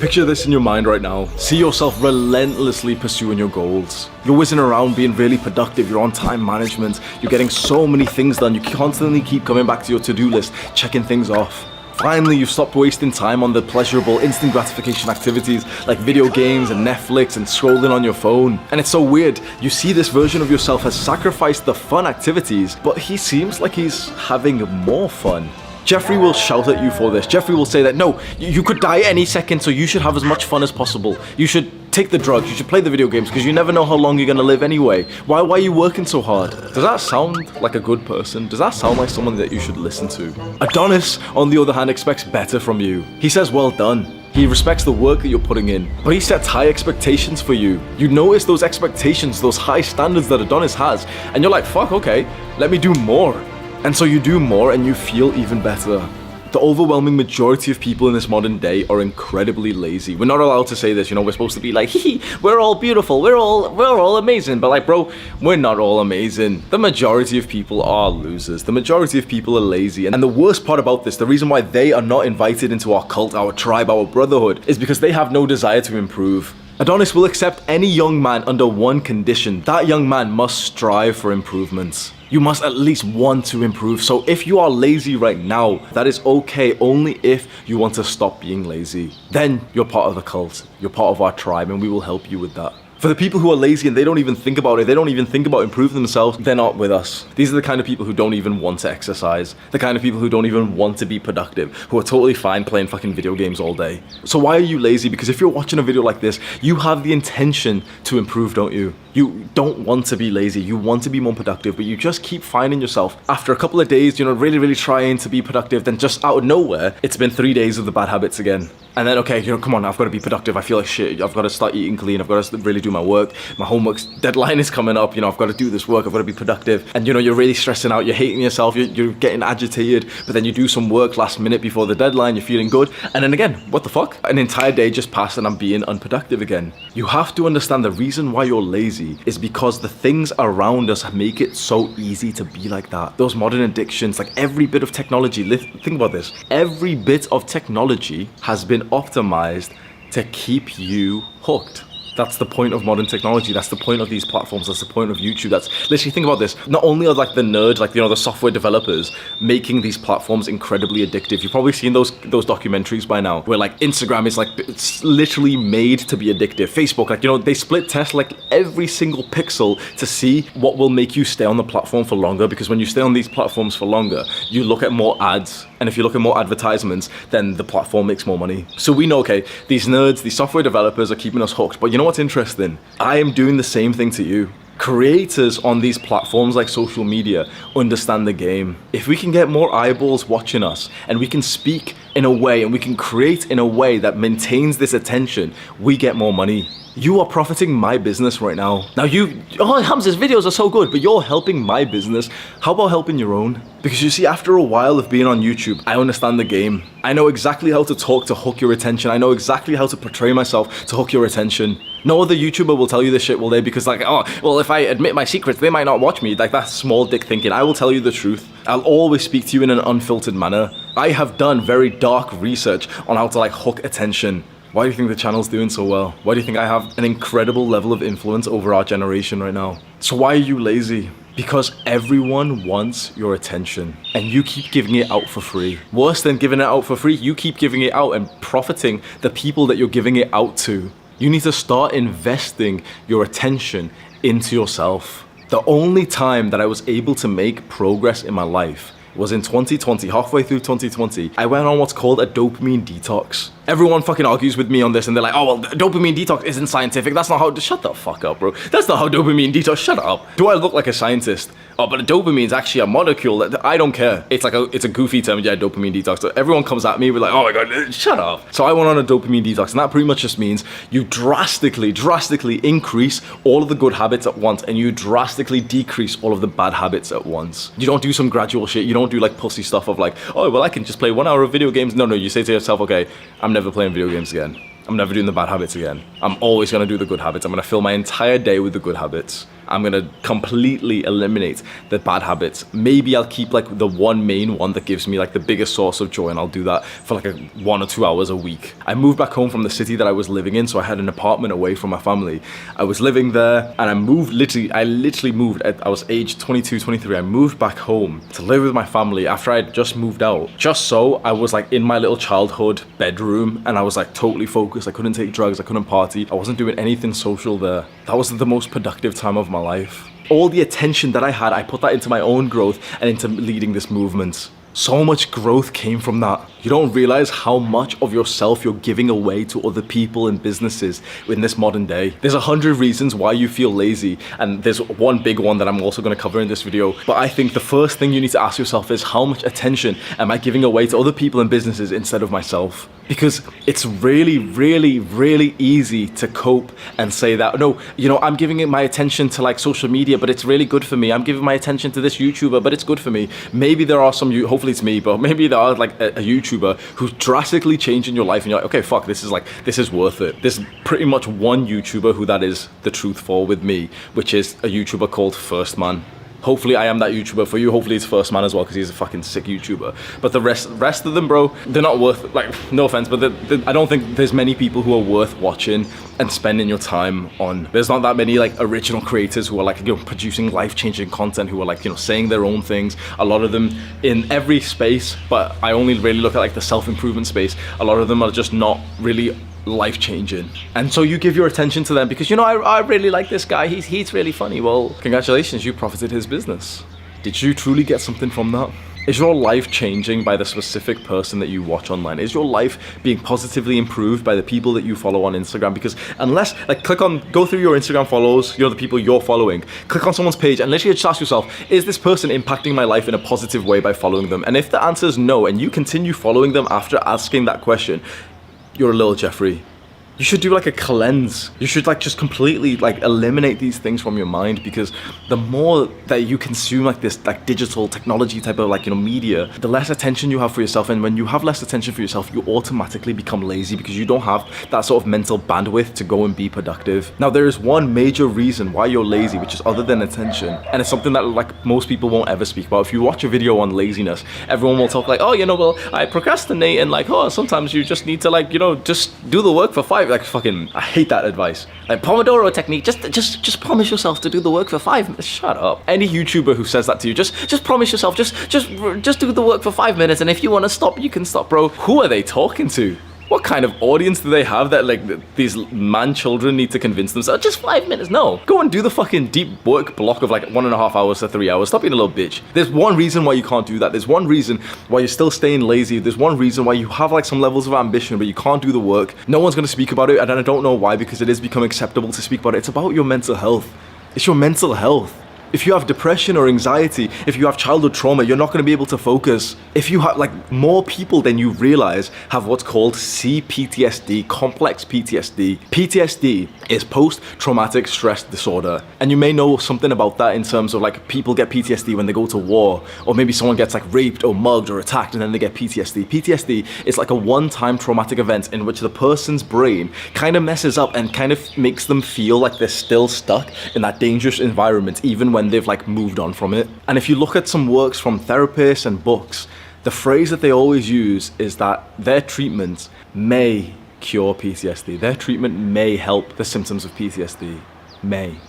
Picture this in your mind right now. See yourself relentlessly pursuing your goals. You're whizzing around being really productive, you're on time management, you're getting so many things done, you constantly keep coming back to your to-do list, checking things off. Finally, you've stopped wasting time on the pleasurable instant gratification activities like video games and Netflix and scrolling on your phone. And it's so weird, you see this version of yourself has sacrificed the fun activities, but he seems like he's having more fun. Jeffrey will shout at you for this. Jeffrey will say that, no, you could die any second, so you should have as much fun as possible. You should take the drugs, you should play the video games, because you never know how long you're gonna live anyway. Why are you working so hard? Does that sound like a good person? Does that sound like someone that you should listen to? Adonis, on the other hand, expects better from you. He says, well done. He respects the work that you're putting in, but he sets high expectations for you. You notice those expectations, those high standards that Adonis has, and you're like, fuck, okay, let me do more. And so you do more and you feel even better. The overwhelming majority of people in this modern day are incredibly lazy. We're not allowed to say this, you know, we're supposed to be like, hee, we're all beautiful, we're all amazing. But like, bro, we're not all amazing. The majority of people are losers. The majority of people are lazy. And the worst part about this, the reason why they are not invited into our cult, our tribe, our brotherhood, is because they have no desire to improve. Adonis will accept any young man under one condition. That young man must strive for improvements. You must at least want to improve. So if you are lazy right now, that is okay only if you want to stop being lazy. Then you're part of the cult. You're part of our tribe and we will help you with that. For the people who are lazy and they don't even think about it, they don't even think about improving themselves, they're not with us. These are the kind of people who don't even want to exercise, the kind of people who don't even want to be productive, who are totally fine playing fucking video games all day. So why are you lazy? Because if you're watching a video like this, you have the intention to improve, don't you? You don't want to be lazy, you want to be more productive, but you just keep finding yourself after a couple of days, you know, really trying to be productive, then just out of nowhere, it's been 3 days of the bad habits again. And then, okay, you know, come on, I've got to be productive. I feel like shit. I've got to start eating clean. I've got to really do my work. My homework's deadline is coming up. You know, I've got to do this work. I've got to be productive. And, you know, you're really stressing out. You're hating yourself. You're getting agitated. But then you do some work last minute before the deadline. You're feeling good. And then again, what the fuck? An entire day just passed and I'm being unproductive again. You have to understand the reason why you're lazy is because the things around us make it so easy to be like that. Those modern addictions, like every bit of technology, think about this. Every bit of technology has been optimized to keep you hooked. That's the point of modern technology. That's the point of these platforms. That's the point of YouTube. That's literally, think about this. Not only are like the nerds, like, you know, the software developers making these platforms incredibly addictive. You've probably seen those documentaries by now where like Instagram is like, it's literally made to be addictive. Facebook, like, you know, they split test like every single pixel to see what will make you stay on the platform for longer, because when you stay on these platforms for longer, you look at more ads. And if you look at more advertisements, then the platform makes more money. So we know, okay, these nerds, these software developers are keeping us hooked. But you know what's interesting? I am doing the same thing to you. Creators on these platforms like social media understand the game. If we can get more eyeballs watching us and we can speak in a way and we can create in a way that maintains this attention, we get more money. You are profiting my business right now. Now Hamza's videos are so good, but you're helping my business. How about helping your own? Because you see, after a while of being on YouTube, I understand the game. I know exactly how to talk to hook your attention. I know exactly how to portray myself to hook your attention. No other YouTuber will tell you this shit, will they? Because like, oh, well, if I admit my secrets, they might not watch me. Like, that's small dick thinking. I will tell you the truth. I'll always speak to you in an unfiltered manner. I have done very dark research on how to like hook attention. Why do you think the channel's doing so well? Why do you think I have an incredible level of influence over our generation right now? So why are you lazy? Because everyone wants your attention and you keep giving it out for free. Worse than giving it out for free, you keep giving it out and profiting the people that you're giving it out to. You need to start investing your attention into yourself. The only time that I was able to make progress in my life was in 2020, halfway through 2020. I went on what's called a dopamine detox. Everyone fucking argues with me on this and they're like, oh, well, dopamine detox isn't scientific. That's not how, shut the fuck up, bro. That's not how dopamine detox, shut up. Do I look like a scientist? Oh, but dopamine is actually a molecule. I don't care. It's a goofy term, yeah, dopamine detox. So everyone comes at me with like, oh my God, shut up. So I went on a dopamine detox and that pretty much just means you drastically increase all of the good habits at once and you drastically decrease all of the bad habits at once. You don't do some gradual shit. You don't do like pussy stuff of like, oh, well, I can just play 1 hour of video games. No, you say to yourself, okay, I'm never playing video games again. I'm never doing the bad habits again. I'm always gonna do the good habits. I'm gonna fill my entire day with the good habits. I'm gonna completely eliminate the bad habits. Maybe I'll keep like the one main one that gives me like the biggest source of joy, and I'll do that for like 1 or 2 hours a week. I moved back home from the city that I was living in, so I had an apartment away from my family. I was living there, and I literally moved at, I was age 22, 23. I moved back home to live with my family after I had just moved out. Just so I was like in my little childhood bedroom, and I was like totally focused. I couldn't take drugs, I couldn't party, I wasn't doing anything social there. That was the most productive time of my life. All the attention that I had, I put that into my own growth and into leading this movement. So much growth came from that. You don't realize how much of yourself you're giving away to other people and businesses in this modern day. There's 100 reasons why you feel lazy, and there's one big one that I'm also going to cover in this video. But I think the first thing you need to ask yourself is, how much attention am I giving away to other people and businesses instead of myself? Because it's really easy to cope and say that, no, you know, I'm giving my attention to like social media, but it's really good for me. I'm giving my attention to this YouTuber, but it's good for me. Maybe there are some, hopefully it's me, but maybe there are like a YouTuber who's drastically changing your life, and you're like, okay, fuck, this is worth it. There's pretty much one YouTuber who that is the truth for with me, which is a YouTuber called First Man. Hopefully I am that YouTuber for you. Hopefully it's First Man as well, because he's a fucking sick YouTuber. But the rest of them, bro, they're not worth, like, no offense, but I don't think there's many people who are worth watching and spending your time on. There's not that many like original creators who are like, you know, producing life-changing content, who are like, you know, saying their own things. A lot of them in every space, but I only really look at like the self-improvement space. A lot of them are just not really life-changing, and so you give your attention to them because, you know, I really like this guy, he's really funny. Well, congratulations, you profited his business. Did you truly get something from that? Is your life changing by the specific person that you watch online? Is your life being positively improved by the people that you follow on Instagram? Because unless, like, go through your Instagram follows, you know, the people you're following, click on someone's page and literally just ask yourself, is this person impacting my life in a positive way by following them? And if the answer is no, and you continue following them after asking that question, you're a little Jeffrey. You should do like a cleanse. You should like just completely like eliminate these things from your mind, because the more that you consume like this like digital technology type of like, you know, media, the less attention you have for yourself. And when you have less attention for yourself, you automatically become lazy because you don't have that sort of mental bandwidth to go and be productive. Now, there is one major reason why you're lazy, which is other than attention, and it's something that like most people won't ever speak about. If you watch a video on laziness, everyone will talk like, oh, you know, well, I procrastinate, and like, oh, sometimes you just need to like, you know, just do the work for 5. Like, fucking, I hate that advice. Like, Pomodoro technique, just promise yourself to do the work for 5 minutes. Shut up. Any YouTuber who says that to you, just promise yourself, just do the work for 5 minutes, and if you want to stop, you can stop, bro. Who are they talking to? What kind of audience do they have that like these man-children need to convince themselves? Just 5 minutes? No. Go and do the fucking deep work block of like 1.5 hours to 3 hours. Stop being a little bitch. There's one reason why you can't do that. There's one reason why you're still staying lazy. There's one reason why you have like some levels of ambition, but you can't do the work. No one's going to speak about it, and I don't know why, because it is becoming acceptable to speak about it. It's about your mental health. It's your mental health. If you have depression or anxiety, if you have childhood trauma, you're not going to be able to focus. If you have, like, more people than you realize have what's called CPTSD, complex PTSD. PTSD is post-traumatic stress disorder. And you may know something about that in terms of, like, people get PTSD when they go to war, or maybe someone gets, like, raped or mugged or attacked and then they get PTSD. PTSD is like a one-time traumatic event in which the person's brain kind of messes up and kind of makes them feel like they're still stuck in that dangerous environment, even when they've like moved on from it. And if you look at some works from therapists and books, the phrase that they always use is that their treatment may cure PTSD. Their treatment may help the symptoms of PTSD. May.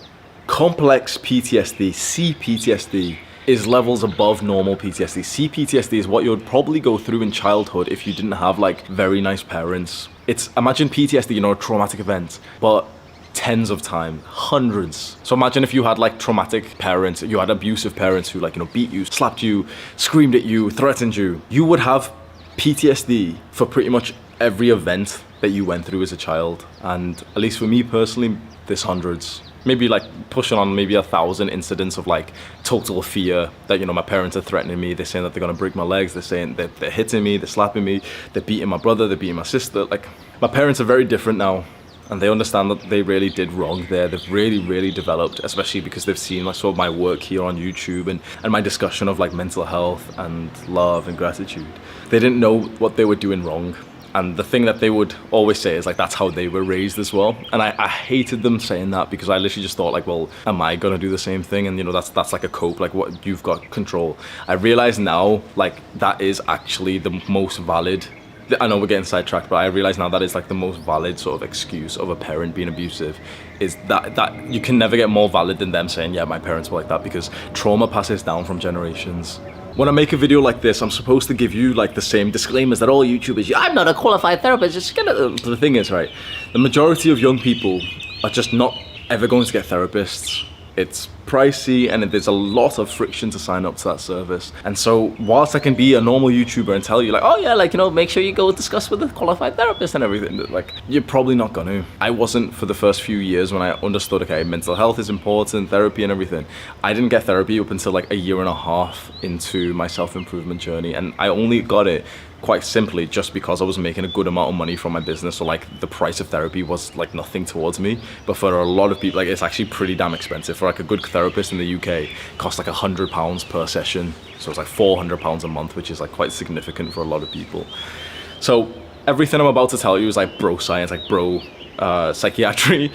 Complex PTSD, CPTSD, is levels above normal PTSD. CPTSD is what you would probably go through in childhood if you didn't have like very nice parents. It's, imagine PTSD, you know, a traumatic event, but tens of times, hundreds. So imagine if you had like traumatic parents, you had abusive parents who like, you know, beat you, slapped you, screamed at you, threatened you. You would have PTSD for pretty much every event that you went through as a child. And at least for me personally, there's hundreds. Maybe like pushing on maybe 1,000 incidents of like total fear that, you know, my parents are threatening me. They're saying that they're gonna break my legs. They're saying that they're hitting me, they're slapping me, they're beating my brother, they're beating my sister. Like, my parents are very different now, and they understand that they really did wrong there. They've really developed, especially because they've seen like sort of my work here on YouTube and my discussion of like mental health and love and gratitude. They didn't know what they were doing wrong. And the thing that they would always say is like, that's how they were raised as well. And I hated them saying that, because I literally just thought like, well, am I gonna do the same thing? And you know, that's like a cope, like what you've got control. I realize now, like that is actually the most valid, I know we're getting sidetracked, but I realize now that is like the most valid sort of excuse of a parent being abusive, is that you can never get more valid than them saying, yeah, my parents were like that, because trauma passes down from generations. When I make a video like this, I'm supposed to give you like the same disclaimers that all YouTubers, I'm not a qualified therapist, just get it. The thing is, right, the majority of young people are just not ever going to get therapists. It's pricey and there's a lot of friction to sign up to that service. And so whilst I can be a normal YouTuber and tell you like, oh yeah, like, you know, make sure you go discuss with a qualified therapist and everything, like you're probably not gonna. I wasn't for the first few years when I understood, okay, mental health is important, therapy and everything. I didn't get therapy up until like a year and a half into my self-improvement journey, and I only got it quite simply just because I was making a good amount of money from my business. So like the price of therapy was like nothing towards me, but for a lot of people, like it's actually pretty damn expensive. For like a good therapist in the UK, it costs like £100 per session, so it's like £400 a month, which is like quite significant for a lot of people. So everything I'm about to tell you is like bro science, like bro psychiatry.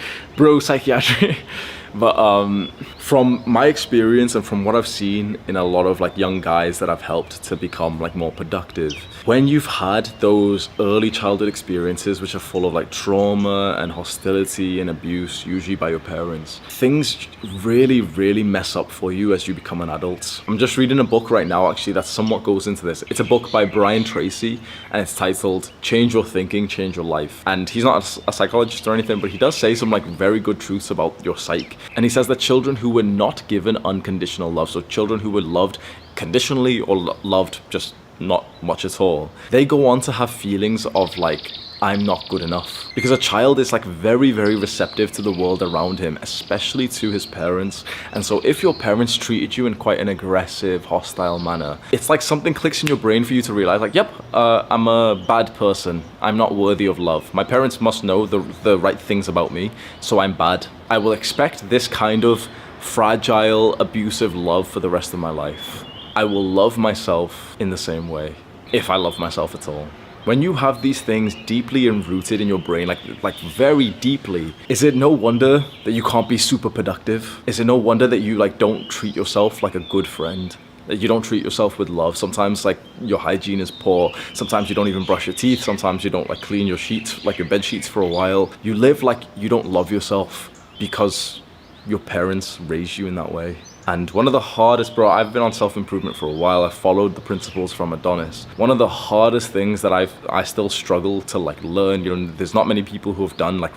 But from my experience and from what I've seen in a lot of like young guys that I've helped to become like more productive, when you've had those early childhood experiences which are full of like trauma and hostility and abuse, usually by your parents, things really mess up for you as you become an adult. I'm just reading a book right now actually that somewhat goes into this. It's a book by Brian Tracy and it's titled Change Your Thinking, Change Your Life. And he's not a psychologist or anything, but he does say some like very good truths about your psyche. And he says that children who were not given unconditional love, so children who were loved conditionally or loved just not much at all, they go on to have feelings of like, I'm not good enough. Because a child is like very receptive to the world around him, especially to his parents. And so if your parents treated you in quite an aggressive, hostile manner, it's like something clicks in your brain for you to realize like, yep, I'm a bad person. I'm not worthy of love. My parents must know the right things about me, so I'm bad. I will expect this kind of fragile, abusive love for the rest of my life. I will love myself in the same way, if I love myself at all. When you have these things deeply enrooted in your brain, like very deeply, is it no wonder that you can't be super productive? Is it no wonder that you like don't treat yourself like a good friend? That you don't treat yourself with love? Sometimes like your hygiene is poor. Sometimes you don't even brush your teeth. Sometimes you don't like clean your sheets, like your bed sheets for a while. You live like you don't love yourself because your parents raised you in that way. And one of the hardest, bro, I've been on self-improvement for a while. I've followed the principles from Adonis. One of the hardest things that I still struggle to like learn, you know, there's not many people who have done like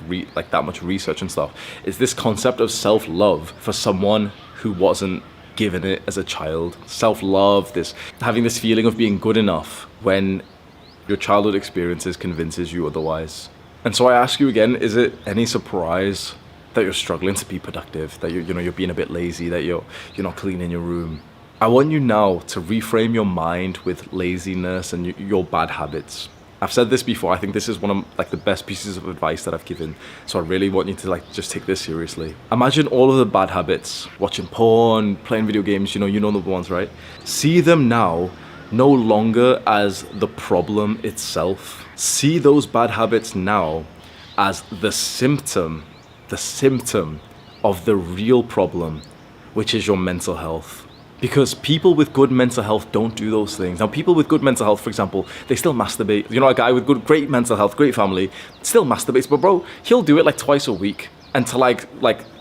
that much research and stuff, is this concept of self-love for someone who wasn't given it as a child. Self-love, this having this feeling of being good enough when your childhood experiences convinces you otherwise. And so I ask you again, is it any surprise that you're struggling to be productive, that you're being a bit lazy, that you're not cleaning your room? I want you now to reframe your mind with laziness and your bad habits. I've said this before, I think this is one of like the best pieces of advice that I've given, so I really want you to like just take this seriously. Imagine all of the bad habits, watching porn, playing video games, you know the ones, right? See them now no longer as the problem itself. See those bad habits now as the symptom of the real problem, which is your mental health. Because people with good mental health don't do those things. Now, people with good mental health, for example, they still masturbate. You know, a guy with great mental health, great family, still masturbates, but bro, he'll do it like twice a week. And to like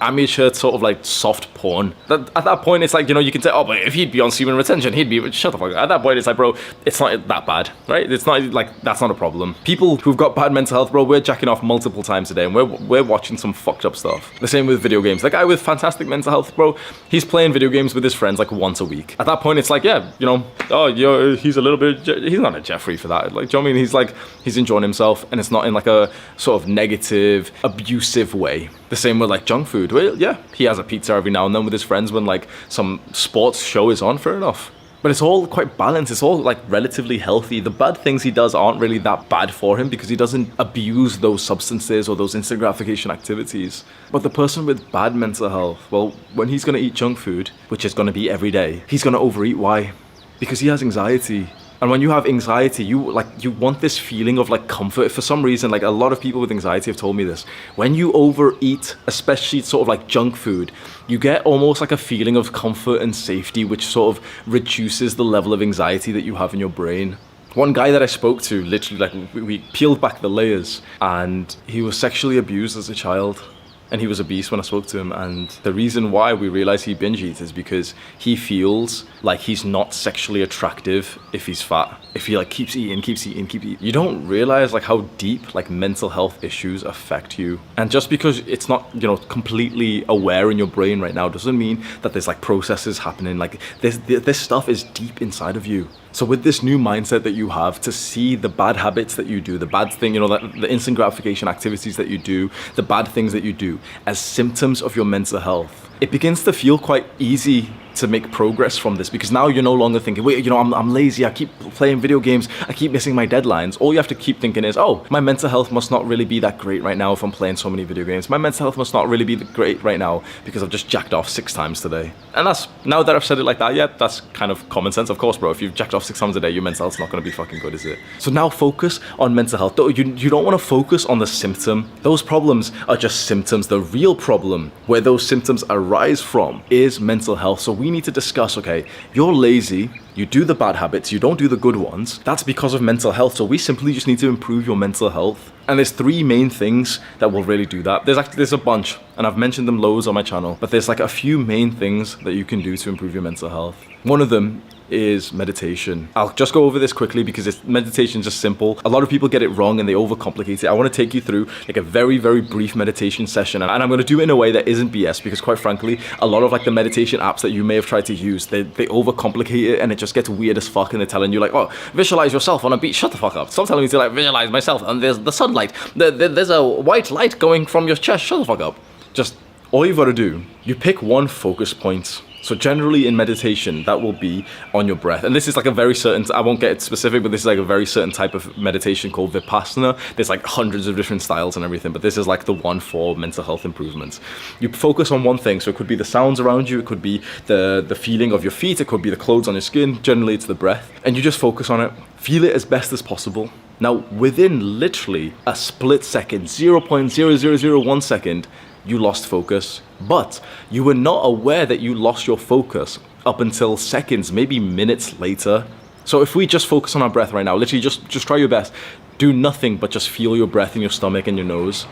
amateur sort of like soft porn. At that point, it's like, you can say, oh, but if he'd be on semen retention, he'd be, shut the fuck up. At that point, it's like, bro, it's not that bad, right? It's not like, that's not a problem. People who've got bad mental health, bro, we're jacking off multiple times a day and we're watching some fucked up stuff. The same with video games. The guy with fantastic mental health, bro, he's playing video games with his friends like once a week. At that point, it's like, yeah, he's a little bit, he's not a Jeffrey for that. Like, do you know what I mean? He's enjoying himself and it's not in like a sort of negative, abusive way. The same with like junk food. Well, yeah, he has a pizza every now and then with his friends when like some sports show is on, fair enough. But it's all quite balanced. It's all like relatively healthy. The bad things he does aren't really that bad for him because he doesn't abuse those substances or those instant gratification activities. But the person with bad mental health, well, when he's going to eat junk food, which is going to be every day, he's going to overeat. Why? Because he has anxiety. And when you have anxiety, you want this feeling of like comfort. For some reason, like a lot of people with anxiety have told me this. When you overeat, especially sort of like junk food, you get almost like a feeling of comfort and safety, which sort of reduces the level of anxiety that you have in your brain. One guy that I spoke to, literally, like, we peeled back the layers, and he was sexually abused as a child. And he was obese when I spoke to him. And the reason why we realize he binge eats is because he feels like he's not sexually attractive if he's fat. If he like keeps eating. You don't realize like how deep like mental health issues affect you. And just because it's not, you know, completely aware in your brain right now doesn't mean that there's like processes happening. Like this stuff is deep inside of you. So with this new mindset that you have to see the bad habits that you do, the bad thing, you know, the instant gratification activities that you do, the bad things that you do as symptoms of your mental health, it begins to feel quite easy to make progress from this, because now you're no longer thinking, wait, you know, I'm lazy, I keep playing video games, I keep missing my deadlines. All you have to keep thinking is, oh, my mental health must not really be that great right now if I'm playing so many video games. My mental health must not really be that great right now because I've just jacked off 6 times today. And that's, now that I've said it like that, yeah, that's kind of common sense. Of course, bro, if you've jacked off 6 times a day, your mental health's not going to be fucking good, is it? So now focus on mental health. You don't want to focus on the symptom. Those problems are just symptoms. The real problem, where those symptoms arise from, is mental health. So we need to discuss, okay, you're lazy, you do the bad habits, you don't do the good ones. That's because of mental health. So we simply just need to improve your mental health. And there's 3 main things that will really do that. There's a bunch, and I've mentioned them loads on my channel, but there's like a few main things that you can do to improve your mental health. One of them is meditation. I'll just go over this quickly because meditation is just simple. A lot of people get it wrong and they overcomplicate it. I want to take you through like a very, very brief meditation session, and I'm going to do it in a way that isn't BS, because quite frankly, a lot of like the meditation apps that you may have tried to use, they overcomplicate it and it just gets weird as fuck, and they're telling you like, oh, visualize yourself on a beach. Shut the fuck up. Stop telling me to like visualize myself and there's the sunlight. There's a white light going from your chest. Shut the fuck up. Just all you've got to do, you pick one focus point. So generally in meditation, that will be on your breath. And this is like a very certain, I won't get specific, but this is like a very certain type of meditation called Vipassana. There's like hundreds of different styles and everything, but this is like the one for mental health improvements. You focus on one thing. So it could be the sounds around you. It could be the feeling of your feet. It could be the clothes on your skin. Generally it's the breath. And you just focus on it. Feel it as best as possible. Now, within literally a split second, 0.0001 second, you lost focus, but you were not aware that you lost your focus up until seconds, maybe minutes later. So if we just focus on our breath right now, literally just try your best. Do nothing but just feel your breath in your stomach and your nose.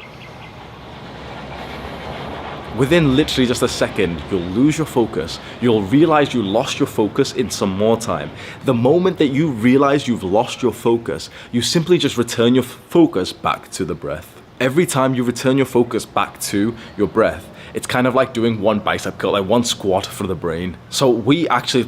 Within literally just a second, you'll lose your focus. You'll realize you lost your focus in some more time. The moment that you realize you've lost your focus, you simply just return your focus back to the breath. Every time you return your focus back to your breath, it's kind of like doing one bicep curl, like one squat for the brain. So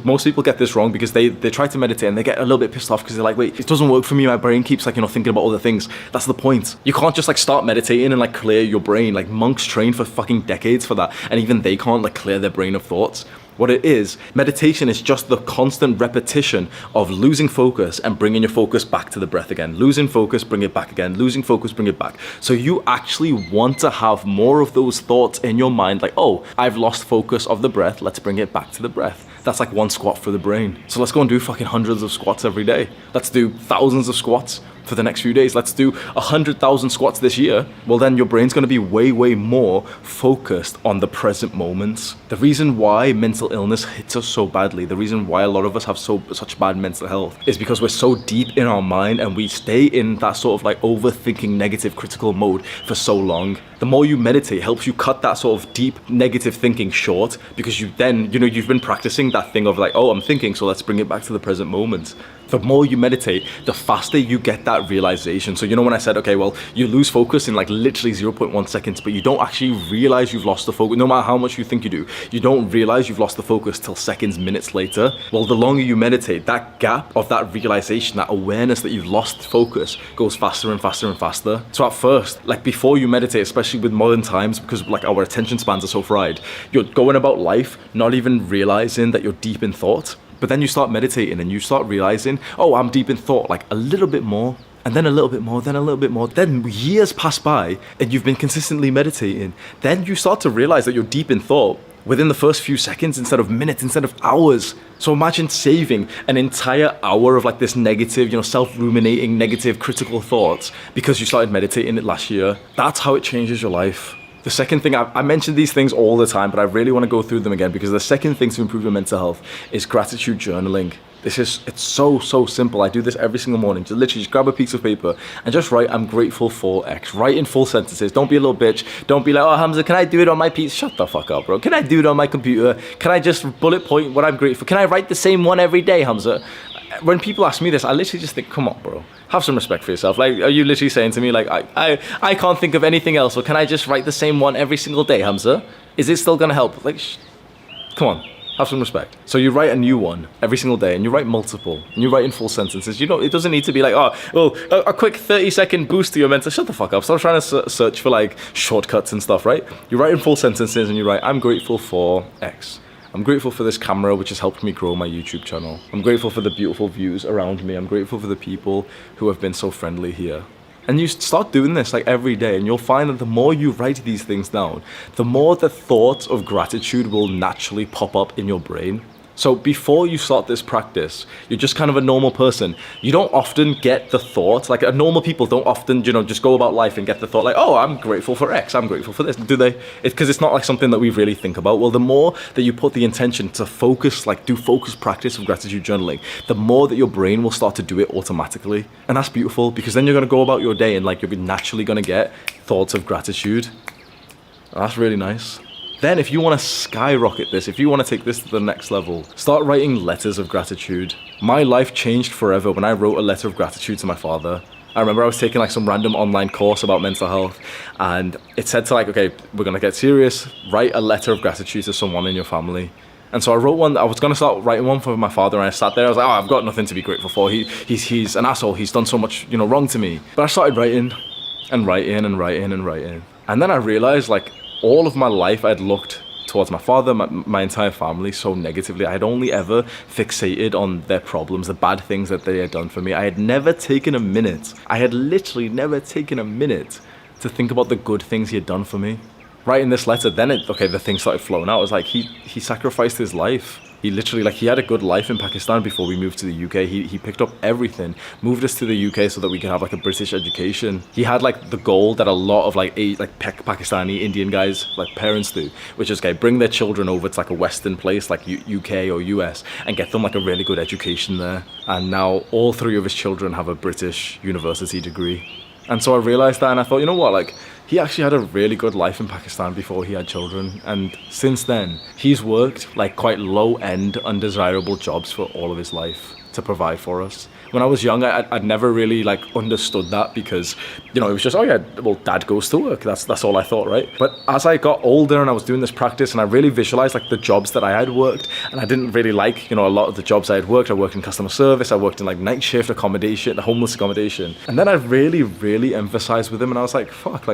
most people get this wrong because they try to meditate and they get a little bit pissed off because they're like, wait, it doesn't work for me. My brain keeps like, you know, thinking about other things. That's the point. You can't just like start meditating and like clear your brain. Like monks train for fucking decades for that. And even they can't like clear their brain of thoughts. What it is, meditation is just the constant repetition of losing focus and bringing your focus back to the breath again. Losing focus, bring it back again. Losing focus, bring it back. So you actually want to have more of those thoughts in your mind, like, oh, I've lost focus of the breath. Let's bring it back to the breath. That's like one squat for the brain. So let's go and do fucking hundreds of squats every day. Let's do thousands of squats for the next few days. Let's do 100,000 squats this year. Well, then your brain's going to be way, way more focused on the present moments. The reason why mental illness hits us so badly, the reason why a lot of us have such bad mental health, is because we're so deep in our mind and we stay in that sort of like overthinking, negative, critical mode for so long. The more you meditate, helps you cut that sort of deep negative thinking short, because you've been practicing that thing of like, oh, I'm thinking, so let's bring it back to the present moment. The more you meditate, the faster you get that realization. So, you know, when I said, okay, well, you lose focus in like literally 0.1 seconds, but you don't actually realize you've lost the focus. No matter how much you think you do, you don't realize you've lost the focus till seconds, minutes later. Well, the longer you meditate, that gap of that realization, that awareness that you've lost focus goes faster and faster and faster. So at first, like before you meditate, especially with modern times, because like our attention spans are so fried, you're going about life not even realizing that you're deep in thought. But then you start meditating and you start realizing, oh, I'm deep in thought, like a little bit more, and then a little bit more, then a little bit more. Then years pass by and you've been consistently meditating. Then you start to realize that you're deep in thought within the first few seconds instead of minutes, instead of hours. So imagine saving an entire hour of like this negative, self-ruminating, negative, critical thoughts because you started meditating it last year. That's how it changes your life. The second thing, I mention these things all the time, but I really want to go through them again because the second thing to improve your mental health is gratitude journaling. It's so simple. I do this every single morning. Just grab a piece of paper and just write, I'm grateful for X. Write in full sentences. Don't be a little bitch. Don't be like, oh, Hamza, can I do it on my piece? Shut the fuck up, bro. Can I do it on my computer? Can I just bullet point what I'm grateful for? Can I write the same one every day, Hamza? When people ask me this, I literally just think, come on, bro. Have some respect for yourself. Like, are you literally saying to me, like, I can't think of anything else, or can I just write the same one every single day, Hamza? Is it still gonna help? Like, come on. Have some respect. So you write a new one every single day, and you write multiple, and you write in full sentences. It doesn't need to be like, a quick 30-second boost to your mental. Shut the fuck up. Stop trying to search for like shortcuts and stuff, right? You write in full sentences, and you write, I'm grateful for X. I'm grateful for this camera, which has helped me grow my YouTube channel. I'm grateful for the beautiful views around me. I'm grateful for the people who have been so friendly here. And you start doing this like every day, and you'll find that the more you write these things down, the more the thoughts of gratitude will naturally pop up in your brain. So before you start this practice, you're just kind of a normal person. You don't often get the thought, like normal people don't often, just go about life and get the thought like, oh, I'm grateful for X, I'm grateful for this. Do they? It's because it's not like something that we really think about. Well, the more that you put the intention to focus, like do focused practice of gratitude journaling, the more that your brain will start to do it automatically. And that's beautiful because then you're going to go about your day and like you'll be naturally going to get thoughts of gratitude. That's really nice. Then if you want to skyrocket this, if you want to take this to the next level, start writing letters of gratitude. My life changed forever when I wrote a letter of gratitude to my father. I remember I was taking like some random online course about mental health, and it said to like, okay, we're going to get serious, write a letter of gratitude to someone in your family. And so I wrote one. I was going to start writing one for my father, and I sat there. I was like, oh, I've got nothing to be grateful for. He's an asshole. He's done so much, wrong to me. But I started writing and writing and writing and writing. And then I realized like all of my life I'd looked towards my father, my entire family so negatively. I had only ever fixated on their problems, the bad things that they had done for me. I had never taken a minute. I had literally never taken a minute to think about the good things he had done for me. Writing this letter, then the things started flowing out. It was like he sacrificed his life. He literally, he had a good life in Pakistan before we moved to the UK. He picked up everything, moved us to the UK so that we could have a British education. He had the goal that a lot of Pakistani Indian guys, parents do, which is bring their children over to a Western place like UK or US and get them a really good education there. And now all three of his children have a British university degree. And so I realized that, and I thought, you know what, he actually had a really good life in Pakistan before he had children. And since then, he's worked quite low-end, undesirable jobs for all of his life to provide for us. When I was young, I'd never really understood that because, it was just, oh yeah, well, dad goes to work. That's all I thought, right? But as I got older and I was doing this practice and I really visualized the jobs that I had worked, and I didn't really a lot of the jobs I had worked. I worked in customer service. I worked in night shift accommodation, homeless accommodation. And then I really, really emphasized with him, and I was like, fuck,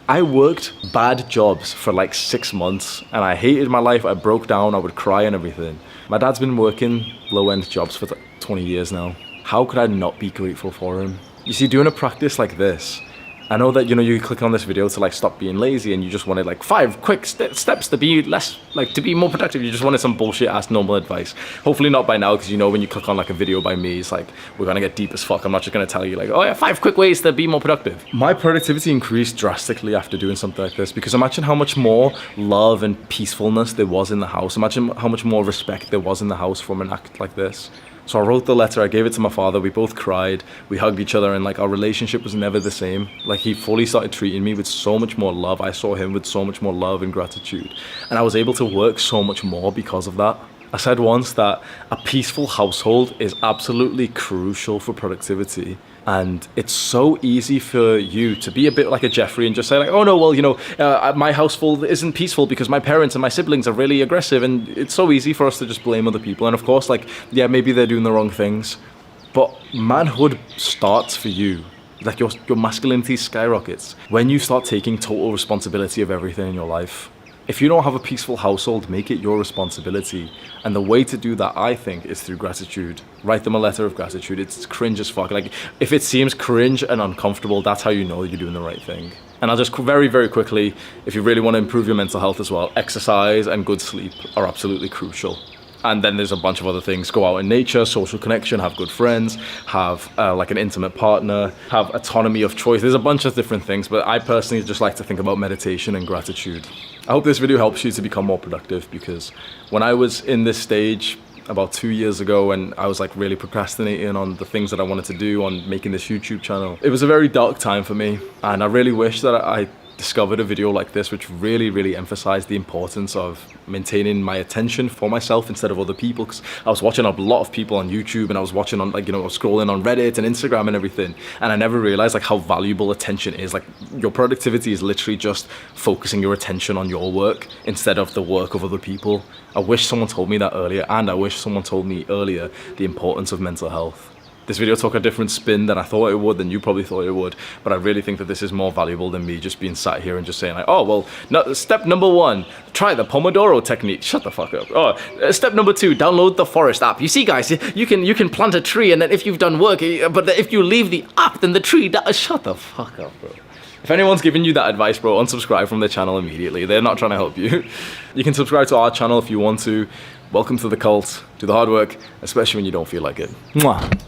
I worked bad jobs for 6 months and I hated my life. I broke down. I would cry and everything. My dad's been working low-end jobs for 20 years now. How could I not be grateful for him? You see, doing a practice like this, I know that, you click on this video to stop being lazy and you just wanted 5 quick steps to be less, to be more productive. You just wanted some bullshit ass normal advice. Hopefully not by now, because when you click on a video by me, it's we're gonna get deep as fuck. I'm not just gonna tell you oh yeah, 5 quick ways to be more productive. My productivity increased drastically after doing something like this, because imagine how much more love and peacefulness there was in the house. Imagine how much more respect there was in the house from an act like this. So I wrote the letter, I gave it to my father, we both cried, we hugged each other, and our relationship was never the same. He fully started treating me with so much more love. I saw him with so much more love and gratitude. And I was able to work so much more because of that. I said once that a peaceful household is absolutely crucial for productivity. And it's so easy for you to be a bit like a Jeffrey and just say oh no, well, my household isn't peaceful because my parents and my siblings are really aggressive. And it's so easy for us to just blame other people. And of course, yeah, maybe they're doing the wrong things. But manhood starts for you. Your masculinity skyrockets when you start taking total responsibility of everything in your life. If you don't have a peaceful household, make it your responsibility. And the way to do that, I think, is through gratitude. Write them a letter of gratitude. It's cringe as fuck. If it seems cringe and uncomfortable, that's how you know you're doing the right thing. And I'll just very, very quickly, if you really want to improve your mental health as well, exercise and good sleep are absolutely crucial. And then there's a bunch of other things. Go out in nature, social connection, have good friends, have like an intimate partner, have autonomy of choice. There's a bunch of different things, but I personally just like to think about meditation and gratitude. I hope this video helps you to become more productive, because when I was in this stage about 2 years ago, and I was like really procrastinating on the things that I wanted to do, on making this YouTube channel, it was a very dark time for me. And I really wish that I discovered a video like this which really emphasized the importance of maintaining my attention for myself instead of other people, because I was watching a lot of people on YouTube, and I was watching on, like, you know, I was scrolling on Reddit and Instagram and everything, and I never realized like how valuable attention is. Like, your productivity is literally just focusing your attention on your work instead of the work of other people. I wish someone told me that earlier, and I wish someone told me earlier the importance of mental health. This video took a different spin than I thought it would, than you probably thought it would, but I really think that this is more valuable than me just being sat here and just saying like, oh, well, no, step number 1, try the Pomodoro technique. Shut the fuck up. Oh, step number 2, download the Forest app. You see, guys, you can plant a tree, and then if you've done work, but if you leave the app, then the tree dies. Shut the fuck up, bro. If anyone's giving you that advice, bro, unsubscribe from their channel immediately. They're not trying to help you. You can subscribe to our channel if you want to. Welcome to the cult. Do the hard work, especially when you don't feel like it. Mwah.